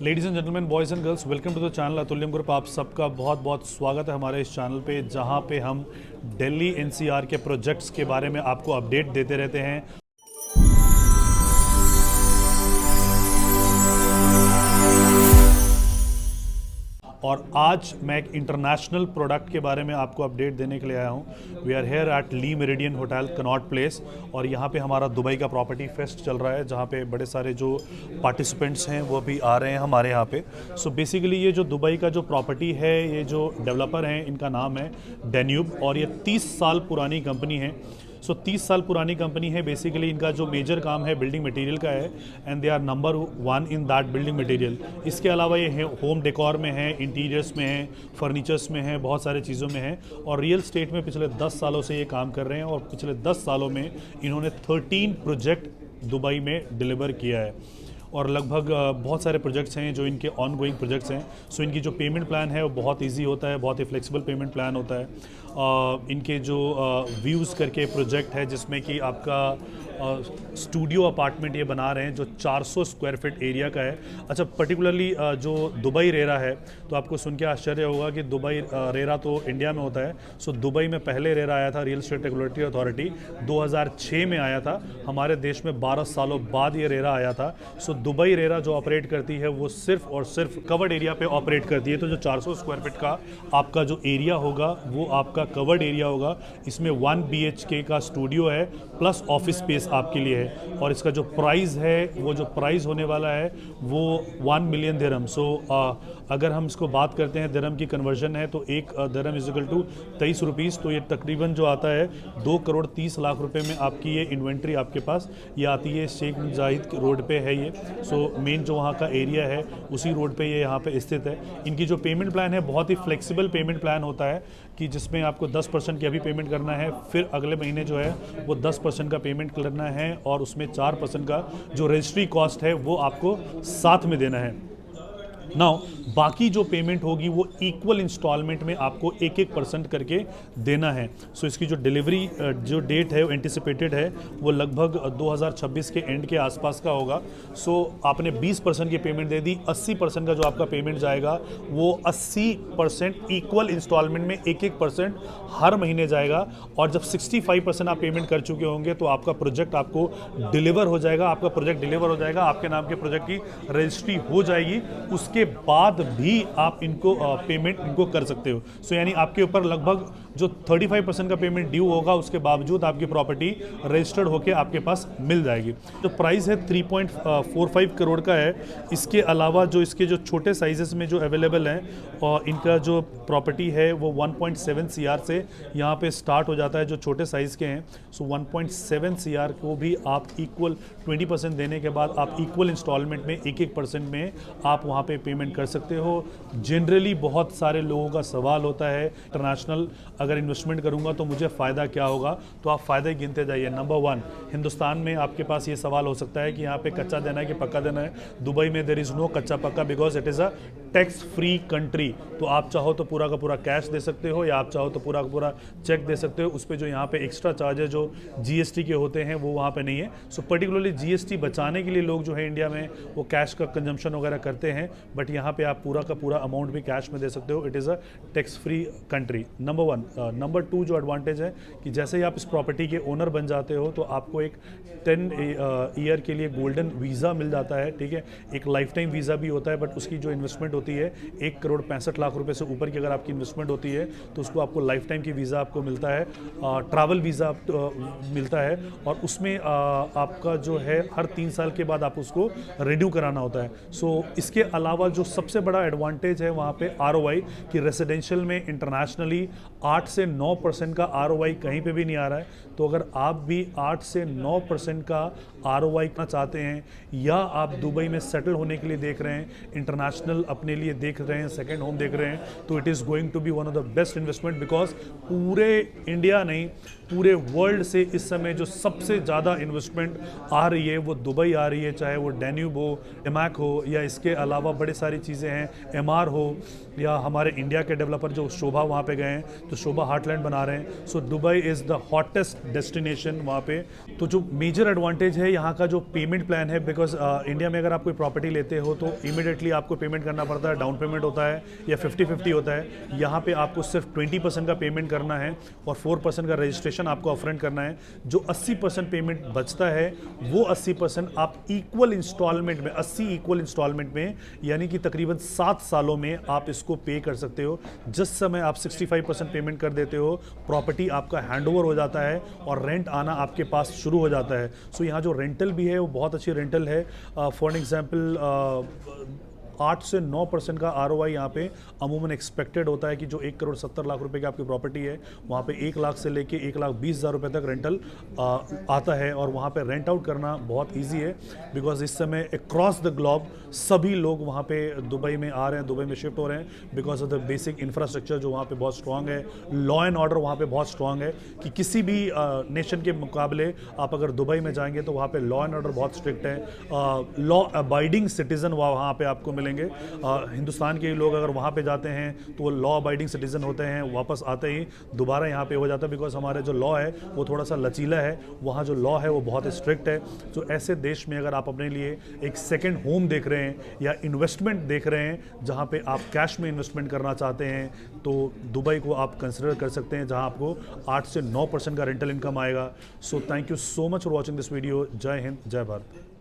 Ladies and gentleman, boys and girls, welcome to the channel Atulyam group. आप सबका बहुत बहुत स्वागत है हमारे इस चैनल पे, जहां पे हम दिल्ली एनसीआर के प्रोजेक्ट्स के बारे में आपको अपडेट देते रहते हैं। और आज मैं एक इंटरनेशनल प्रोडक्ट के बारे में आपको अपडेट देने के लिए आया हूँ। We are here at Le Meridien hotel Connaught Place, और यहाँ पे हमारा दुबई का प्रॉपर्टी फेस्ट चल रहा है, जहाँ पे बड़े सारे जो पार्टिसिपेंट्स हैं वो भी आ रहे हैं हमारे यहाँ पे। सो बेसिकली ये जो दुबई का जो प्रॉपर्टी है, ये जो डेवलपर हैं इनका नाम है डेन्यूब, और ये 30 साल पुरानी कंपनी है। 30 साल पुरानी कंपनी है। बेसिकली इनका जो मेजर काम है बिल्डिंग मटेरियल का है, and they are number 1 in that building material. इसके अलावा ये होम डेकोर में है, इंटीरियर्स में है, फर्नीचर्स में है, बहुत सारे चीज़ों में है, और रियल स्टेट में पिछले 10 सालों से ये काम कर रहे हैं। और पिछले 10 सालों में इन्होंने 13 प्रोजेक्ट दुबई में डिलीवर किया है, और लगभग बहुत सारे प्रोजेक्ट्स हैं जो इनके ऑन गोइंग प्रोजेक्ट्स हैं। सो इनकी जो पेमेंट प्लान है वो बहुत इजी होता है, बहुत ही फ्लेक्सिबल पेमेंट प्लान होता है। इनके जो व्यूज़ करके प्रोजेक्ट है, जिसमें कि आपका स्टूडियो अपार्टमेंट ये बना रहे हैं जो 400 स्क्वायर फीट एरिया का है। अच्छा, पर्टिकुलरली जो दुबई रेरा है, तो आपको सुन के आश्चर्य होगा कि दुबई रेरा तो इंडिया में होता है। सो दुबई में पहले रेरा आया था, रियल एस्टेट रेगुलेटरी अथॉरिटी, 2006 में आया था। हमारे देश में 12 सालों बाद ये रेरा आया था। सो दुबई रेरा जो ऑपरेट करती है वो सिर्फ और सिर्फ कवर्ड एरिया पे ऑपरेट करती है। तो जो 400 स्क्वायर फीट का आपका जो एरिया होगा वो आपका कवर्ड एरिया होगा। इसमें 1 BHK का स्टूडियो है प्लस ऑफिस स्पेस आपके लिए है, और इसका जो प्राइस है, वो जो प्राइस होने वाला है वो 1 मिलियन दिरहम। अगर हम इसको बात करते हैं, दिरहम की कन्वर्जन है तो एक दिरहम इजिकल टू 23 रुपीज़। तो ये तकरीबन जो आता है 2 करोड़ 30 लाख रुपए में आपकी ये इन्वेंट्री आपके पास ये आती है। शेख जाहिद रोड पे है ये। मेन जो वहाँ का एरिया है उसी रोड पे ये यहाँ पे स्थित है। इनकी जो पेमेंट प्लान है बहुत ही फ्लेक्सिबल पेमेंट प्लान होता है, कि जिसमें आपको 10% की अभी पेमेंट करना है, फिर अगले महीने जो है वो 10% का पेमेंट करना है, और उसमें 4% का जो रजिस्ट्री कॉस्ट है वो आपको साथ में देना है। नाउ बाकी जो पेमेंट होगी वो इक्वल इंस्टॉलमेंट में आपको 1-1% करके देना है। इसकी जो डिलीवरी जो डेट है वो एंटिसिपेटेड है, वो लगभग 2026 के एंड के आसपास का होगा। आपने 20% की पेमेंट दे दी, 80% का जो आपका पेमेंट जाएगा वो 80% इक्वल इंस्टॉलमेंट में 1-1% हर महीने जाएगा। और जब 65% आप पेमेंट कर चुके होंगे तो आपका प्रोजेक्ट आपको डिलीवर हो जाएगा। आपका प्रोजेक्ट डिलीवर हो जाएगा, आपके नाम के प्रोजेक्ट की रजिस्ट्री हो जाएगी, उसके बाद भी आप इनको पेमेंट इनको कर सकते हो। यानी आपके ऊपर लगभग जो 35% का पेमेंट ड्यू होगा, उसके बावजूद आपकी प्रॉपर्टी रजिस्टर्ड होकर आपके पास मिल जाएगी। जो प्राइस है 3.45 करोड़ का है। इसके अलावा जो इसके जो छोटे साइजेस में जो अवेलेबल हैं, और इनका जो प्रॉपर्टी है वो 1.7 CR से यहाँ पे स्टार्ट हो जाता है, जो छोटे साइज़ के हैं। 1.7 CR को भी आप इक्वल 20% देने के बाद आप इक्वल इंस्टॉलमेंट में 1-1% में आप वहाँ पे पेमेंट कर सकते हो। जनरली बहुत सारे लोगों का सवाल होता है, इंटरनेशनल अगर इन्वेस्टमेंट करूंगा तो मुझे फ़ायदा क्या होगा। तो आप फ़ायदे गिनते जाइए। नंबर 1, हिंदुस्तान में आपके पास ये सवाल हो सकता है कि यहाँ पे कच्चा देना है कि पक्का देना है। दुबई में देयर इज़ नो कच्चा पक्का, because it is a tax free country. तो आप चाहो तो पूरा का पूरा कैश दे सकते हो, या आप चाहो तो पूरा का पूरा चेक दे सकते हो। उस पर जो यहाँ पे एक्स्ट्रा चार्जेस जो GST के होते हैं वो वहाँ पे नहीं है। पर्टिकुलरली GST बचाने के लिए लोग जो है इंडिया में वो कैश का कंजम्पशन वगैरह करते हैं, बट यहाँ पे आप पूरा का पूरा अमाउंट भी कैश में दे सकते हो। It is a tax free country, number 1। Number 2 जो एडवांटेज है कि जैसे ही आप इस प्रॉपर्टी के ओनर बन जाते हो तो आपको एक 10 ईयर के लिए गोल्डन वीज़ा मिल जाता है। ठीक है, एक लाइफ टाइम वीज़ा भी होता है, बट उसकी जो इन्वेस्टमेंट होती है 1 करोड़ 65 लाख रुपए से ऊपर की अगर आपकी इन्वेस्टमेंट होती है तो उसको आपको लाइफ टाइम की वीज़ा आपको मिलता है, ट्रैवल वीज़ा मिलता है, और उसमें आपका जो है हर 3 साल के बाद आप उसको रिन्यू कराना होता है। इसके अलावा जो सबसे बड़ा एडवांटेज है वहाँ पे ROI, कि रेसिडेंशियल में इंटरनेशनली 8 से 9% का ROI कहीं पे भी नहीं आ रहा है। तो अगर आप भी 8 से 9% का ROI करना चाहते हैं, या आप दुबई में सेटल होने के लिए देख रहे हैं, इंटरनेशनल अपने लिए देख रहे हैं, सेकंड होम देख रहे हैं, तो it is going to be one of the best investment. Because पूरे इंडिया नहीं, पूरे वर्ल्ड से इस समय जो सबसे ज़्यादा इन्वेस्टमेंट आ रही है वो दुबई आ रही है, चाहे वो डेन्यूब हो, एमैक हो, या इसके अलावा बड़े सारी चीज़ें हैं, MR हो, या हमारे इंडिया के डेवलपर जो शोभा वहाँ पे गए हैं, तो शोभा हार्टलैंड बना रहे हैं। So Dubai is the hottest destination वहाँ पे। तो जो मेजर एडवांटेज है यहाँ का जो पेमेंट प्लान है, बिकॉज इंडिया में अगर आप कोई प्रॉपर्टी लेते हो तो इमीडिएटली आपको पेमेंट करना पड़ता है, डाउन पेमेंट होता है या 50-50 होता है। यहाँ पे आपको सिर्फ 20% का पेमेंट करना है और 4% का रजिस्ट्रेशन आपको अपफ्रंट करना है। जो 80% पेमेंट बचता है वो 80% आप इक्वल इंस्टॉलमेंट में, 80 इक्वल इंस्टॉलमेंट में, यानी कि तकरीबन 7 सालों में आप इसको पे कर सकते हो। जिस समय आप 65% पेमेंट कर देते हो, प्रॉपर्टी आपका हैंडओवर हो जाता है और रेंट आना आपके पास शुरू हो जाता है। सो यहाँ जो रेंटल भी है वो बहुत अच्छी रेंटल है। फॉर एग्जाम्पल 8 से 9% का ROI यहाँ पे अमूमन एक्सपेक्टेड होता है कि जो 1 करोड़ 70 लाख रुपए की आपकी प्रॉपर्टी है वहाँ पे 1 लाख से लेके 1,20,000 रुपए तक रेंटल आता है। और वहाँ पे रेंट आउट करना बहुत इजी है, बिकॉज इस समय अक्रॉस द ग्लोब सभी लोग वहाँ पे दुबई में आ रहे हैं, दुबई में शिफ्ट हो रहे हैं, because of the basic infrastructure जो वहाँ पे बहुत स्ट्रॉन्ग है। लॉ एंड ऑर्डर वहाँ पे बहुत स्ट्रॉन्ग है कि किसी भी नेशन के मुकाबले आप अगर दुबई में जाएंगे तो वहाँ पे लॉ एंड ऑर्डर बहुत स्ट्रिक्ट है। लॉ अबाइडिंग सिटीजन वहाँ पे आपको मिलेंगे। हिंदुस्तान के लोग अगर वहाँ पे जाते हैं तो वो लॉ अबाइडिंग सिटीजन होते हैं, वापस आते ही दोबारा यहाँ पे हो जाता है, बिकॉज हमारे जो लॉ है वो थोड़ा सा लचीला है, वहाँ जो लॉ है वो बहुत स्ट्रिक्ट है। तो ऐसे देश में अगर आप अपने लिए एक सेकेंड होम देख रहे हैं या इन्वेस्टमेंट देख रहे हैं जहाँ पे आप कैश में इन्वेस्टमेंट करना चाहते हैं, तो दुबई को आप कंसिडर कर सकते हैं, जहाँ आपको 8 से 9% का रेंटल इनकम आएगा। So thank you so much for watching this video. जय हिंद, जय भारत।